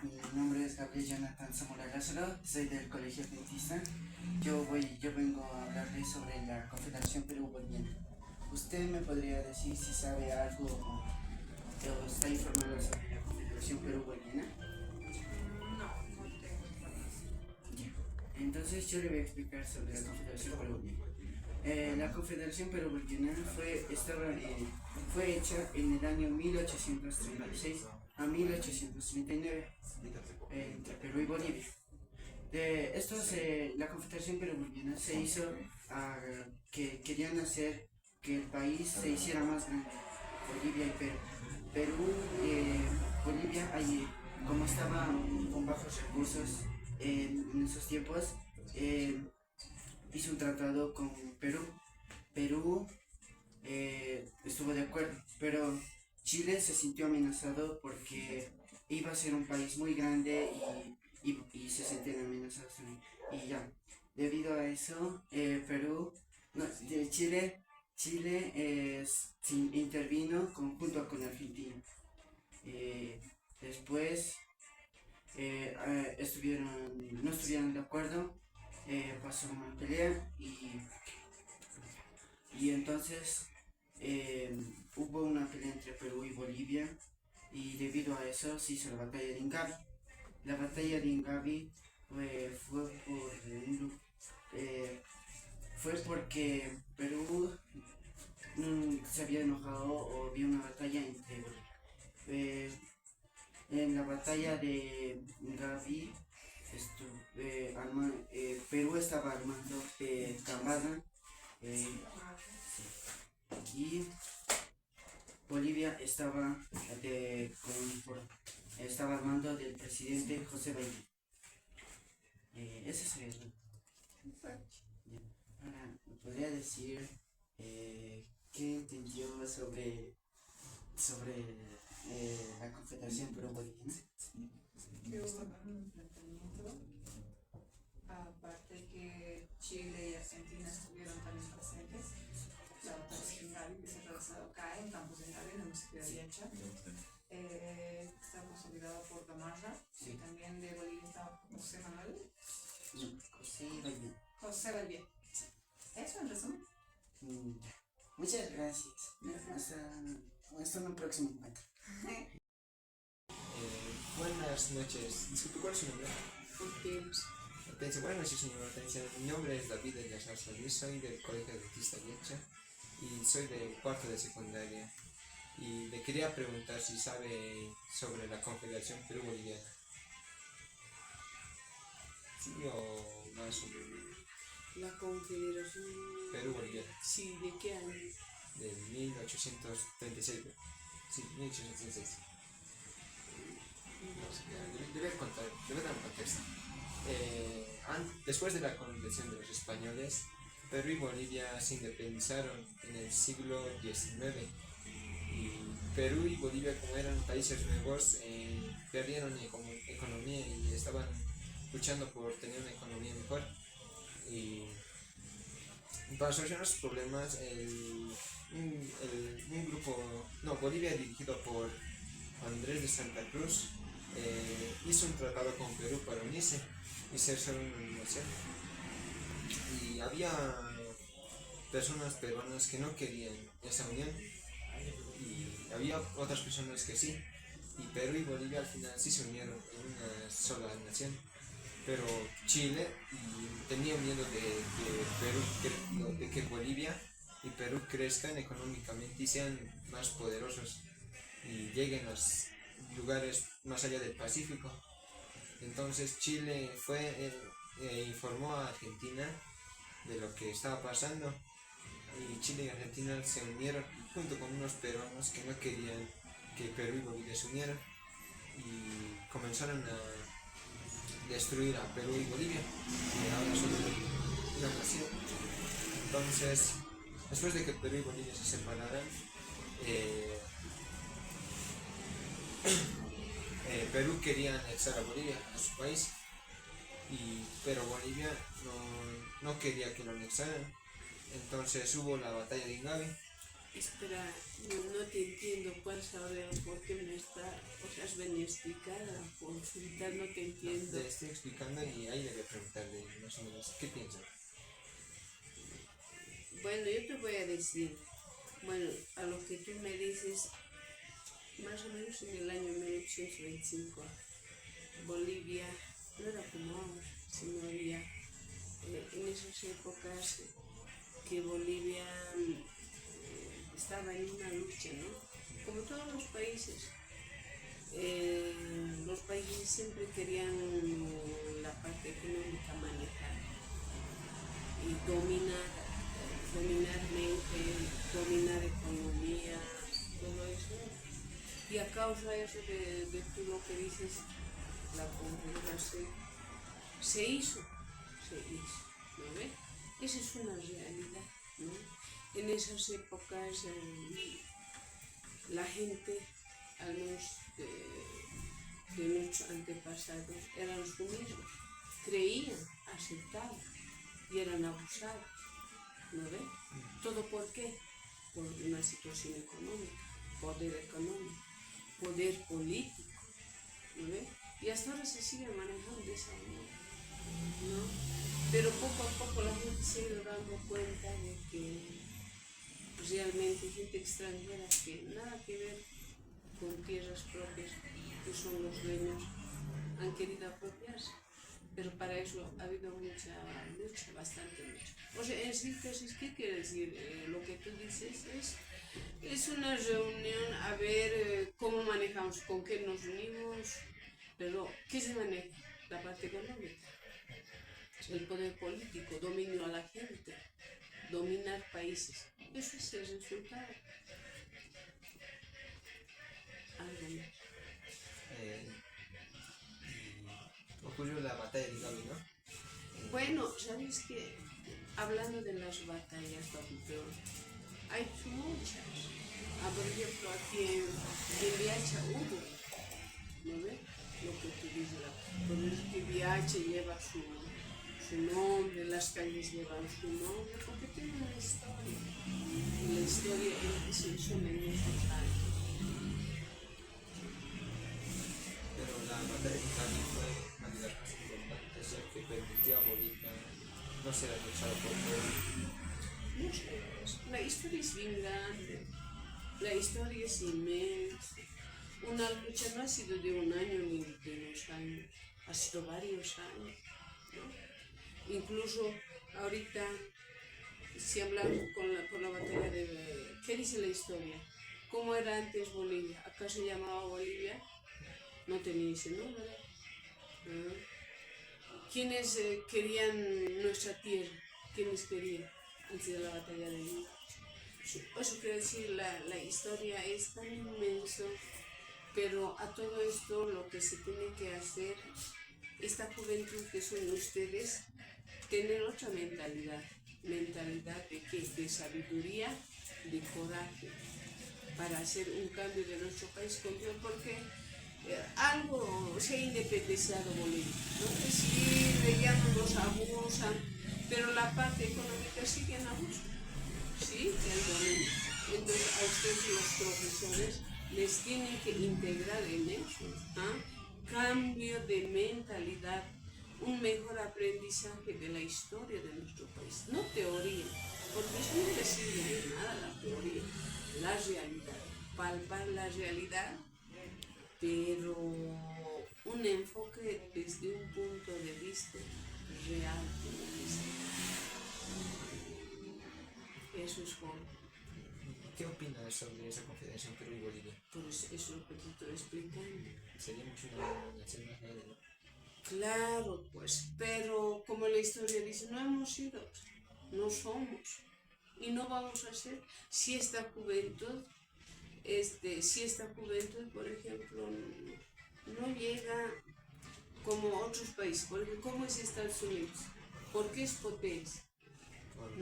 Mi nombre es Gabriel Jonathan Zamora Lázaro, soy del Colegio Adventista. Yo vengo a hablarles sobre la Confederación Perú-Boliviana. ¿Usted me podría decir si sabe algo o está informado sobre la Confederación Perú-Boliviana? No tengo información. Ya. Entonces yo le voy a explicar sobre la Confederación Perú-Boliviana. La Confederación Perú-Boliviana fue hecha en el año 1836 a 1839 entre Perú y Bolivia. La Confederación Perú-Boliviana se hizo que querían hacer que el país se hiciera más grande, Bolivia y Perú. Bolivia, como estaba con bajos recursos en esos tiempos, hizo un tratado con Perú. Perú estuvo de acuerdo, pero Chile se sintió amenazado porque iba a ser un país muy grande y se sentían amenazados también. Y ya, debido a eso, Chile intervino junto con Argentina. Después no estuvieron de acuerdo, pasó una pelea y entonces hubo una pelea entre Perú y Bolivia y debido a eso se hizo la batalla de Ingavi. La batalla de Ingavi fue porque Perú se había enojado o había una batalla entre Bolivia. En la batalla de Ingavi Perú estaba armando Cambada y Bolivia estaba armando del presidente José Bailén. Ese sería el. Ahora, ¿me podría decir qué entendió sobre la Confederación Perú-Boliviana? Que hubo un enfrentamiento, aparte que Chile y Argentina estuvieron también presentes. La batalla de Ingavi, que se ha realizado acá en Campos de Ingavi, en el municipio de Yacha. Está consolidado por Gamarra, Sí. y también de Bolivia está José Manuel. José Bailén. José Bailén. Eso en resumen. Muchas gracias. Hasta un próximo encuentro. Buenas noches. Disculpe, ¿cuál es su nombre? Hortensia. Buenas noches, señor Hortensia. Mi nombre es David Eliazar Solís, soy del Colegio Adventista Yacha y soy de cuarto de secundaria. Y le quería preguntar si sabe sobre la Confederación Perú-Boliviana. ¿Sí o más sobre La Confederación Perú-Boliviana? Sí, ¿de qué año? Del 1836. Sí, 1836. Debe dar un contexto. Después de la colonización de los españoles, Perú y Bolivia se independizaron en el siglo XIX. Y Perú y Bolivia, como eran países nuevos, perdieron economía y estaban luchando por tener una economía mejor. Y para solucionar sus problemas, Bolivia, dirigido por Andrés de Santa Cruz, hizo un tratado con Perú para unirse y ser solo una nación. Y había personas peruanas que no querían esa unión y había otras personas que sí. Y Perú y Bolivia al final sí se unieron en una sola nación. Pero Chile tenía miedo de que Bolivia y Perú crezcan económicamente y sean más poderosos y lleguen a los lugares más allá del Pacífico. Entonces Chile informó a Argentina de lo que estaba pasando y Chile y Argentina se unieron junto con unos peruanos que no querían que Perú y Bolivia se unieran y comenzaron a destruir a Perú y Bolivia y ahora son una nación. Entonces, después de que Perú y Bolivia se separaran, Perú quería anexar a Bolivia a su país, pero Bolivia no quería que lo anexaran. Entonces hubo la batalla de Ingavi Espera, no te entiendo. ¿Puedes saber por qué me has venido a explicar, a consultar? No te entiendo. Le estoy explicando y ahí le voy a preguntarle más o menos qué piensa. Bueno, yo te voy a decir, bueno, a lo que tú me dices, más o menos en el año 1825, Bolivia no era como ahora, sino había en esas épocas que Bolivia estaba en una lucha, ¿no? Como todos los países siempre querían la parte económica manejar y dominar mente, dominar economía, todo eso. Y a causa de eso de tú lo que dices, la Confederación se hizo, ¿no ves? Esa es una realidad, ¿no? En esas épocas la gente, al menos de nuestros antepasados, eran sumisos, creían, aceptaban y eran abusados, ¿no ves? ¿Todo por qué? Por una situación económica, poder económico, poder político, ¿no ves? Y hasta ahora se sigue manejando de esa manera, ¿no? Pero poco a poco la gente se ha ido dando cuenta de que realmente gente extranjera que nada que ver con tierras propias, que son los dueños, han querido apropiarse. Pero para eso ha habido mucha lucha, bastante lucha. O sea, en síntesis, ¿qué quiere decir? Lo que tú dices es una reunión a ver cómo manejamos, con qué nos unimos, pero ¿qué se maneja? La parte económica, el poder político, dominio a la gente, dominar países. Eso es el resultado. Algo más. Ocurrió la batalla de Gaby, ¿no? Bueno, ¿sabes qué? Hablando de las batallas, doctor, hay muchas. Por ejemplo, aquí en Viacha hubo, ¿no ves? Lo que tú dices, por eso que Viacha lleva su nombre, las calles llevan su nombre, porque tiene una historia. Y la historia se hizo en esos años. Pero la batalla de Gaby fue una de las más importantes, ya que permitió a Bolivia no ser luchado por todo. No sé, la historia es bien grande, la historia es inmensa. Una lucha no ha sido de un año ni de 2 años, ha sido varios años, ¿no? Incluso ahorita, si hablamos por la batalla de... ¿Qué dice la historia? ¿Cómo era antes Bolivia? ¿Acá se llamaba Bolivia? No tenía ese nombre. ¿Quiénes querían nuestra tierra? ¿Quiénes querían antes de la batalla de Bolivia? Eso quiere decir, la historia es tan inmensa, pero a todo esto lo que se tiene que hacer, esta juventud que son ustedes, tener otra mentalidad de qué, de sabiduría, de coraje, para hacer un cambio de nuestro país con Dios, porque algo se ha independizado Bolivia, ¿no? Sí, veíamos los abusan, pero la parte económica sigue en abuso, ¿sí? El dominio. Entonces a ustedes los profesores les tienen que integrar en eso, ¿ah? Cambio de mentalidad, un mejor aprendizaje de la historia de nuestro país, no teoría, porque eso no les sirve de nada la teoría, la realidad, palpar la realidad, pero un enfoque desde un punto de vista real, eso es como. ¿Qué opinas sobre esa confederación Perú y Bolivia? Pues eso es lo que te estoy explicando. Seríamos una nación más grande, ¿no? Claro, pues, pero como la historia dice, no hemos sido, no somos y no vamos a ser. Si esta juventud, por ejemplo, no llega como otros países, porque ¿cómo es Estados Unidos? ¿Por qué es potencia? Por la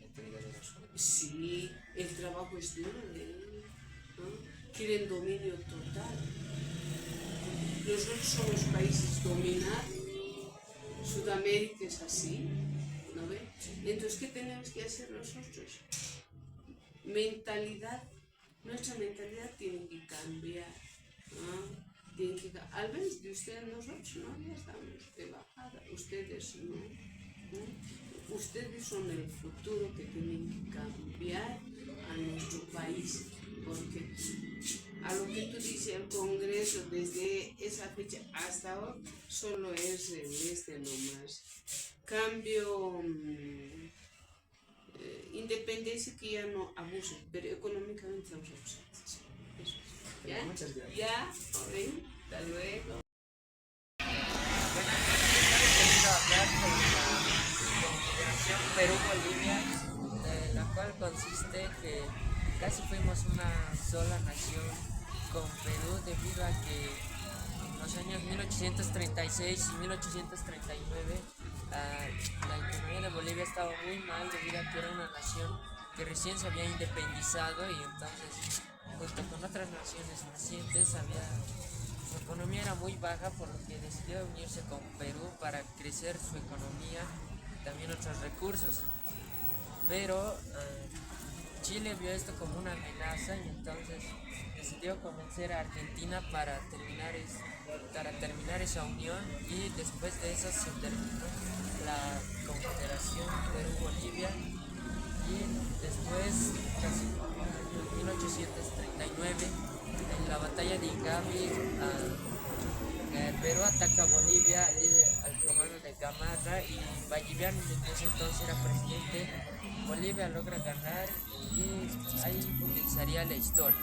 mentalidad de los jóvenes. Sí, el trabajo es duro de ellos, ¿no? Quieren dominio total. Nosotros somos países dominados, Sudamérica es así, ¿no ves? Entonces, ¿qué tenemos que hacer nosotros? mentalidad, nuestra mentalidad tiene que cambiar, ¿no? Al menos de ustedes, nosotros no, ya estamos de bajada, ustedes no, ¿no? Ustedes son el futuro que tienen que cambiar a nuestro país, porque a lo que tú dices, el Congreso desde esa fecha hasta ahora solo es el nomás. Cambio, independencia que ya no abusen, pero económicamente estamos abusantes. Eso. ¿Ya? Muchas gracias. Ya, ok, hasta luego. Querido hablar sobre la Confederación Perú-Bolivia, la cual consiste que casi fuimos una sola nación con Perú debido a que en los años 1836 y 1839 la economía de Bolivia estaba muy mal debido a que era una nación que recién se había independizado y entonces junto con otras naciones nacientes su economía era muy baja, por lo que decidió unirse con Perú para crecer su economía y también otros recursos. Pero Chile vio esto como una amenaza y entonces decidió convencer a Argentina para terminar esa unión, y después de eso se terminó la Confederación Perú-Bolivia. Y después, casi en 1839, en la batalla de Ingami, Perú ataca a Bolivia al comando de Gamarra, y Vallivian en ese entonces era presidente. Bolivia logra ganar y ahí finalizaría la historia.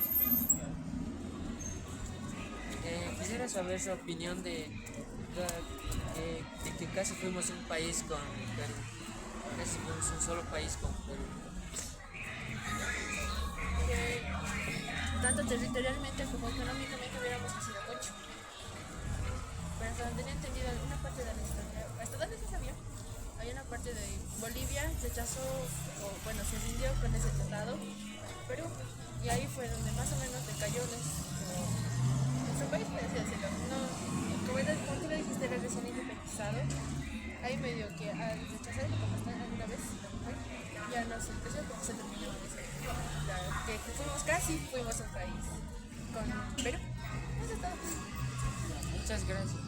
Quisiera saber su opinión de que casi fuimos un país con Perú. Casi fuimos un solo país con Perú. Tanto territorialmente como económicamente hubiéramos crecido mucho. Pero hasta donde tenía entendido, alguna parte de la historia, hasta donde se sabía, hay una parte de Bolivia rechazó, se rindió con ese tratado, Perú, y ahí fue donde más o menos decayó nuestro país, por así decirlo. No, como tú le dijiste, era recién independizado, ahí medio que al rechazarlo como está alguna vez, ya no se empezó, como se terminó que fuimos un país con Perú. Eso es todo. Muchas gracias.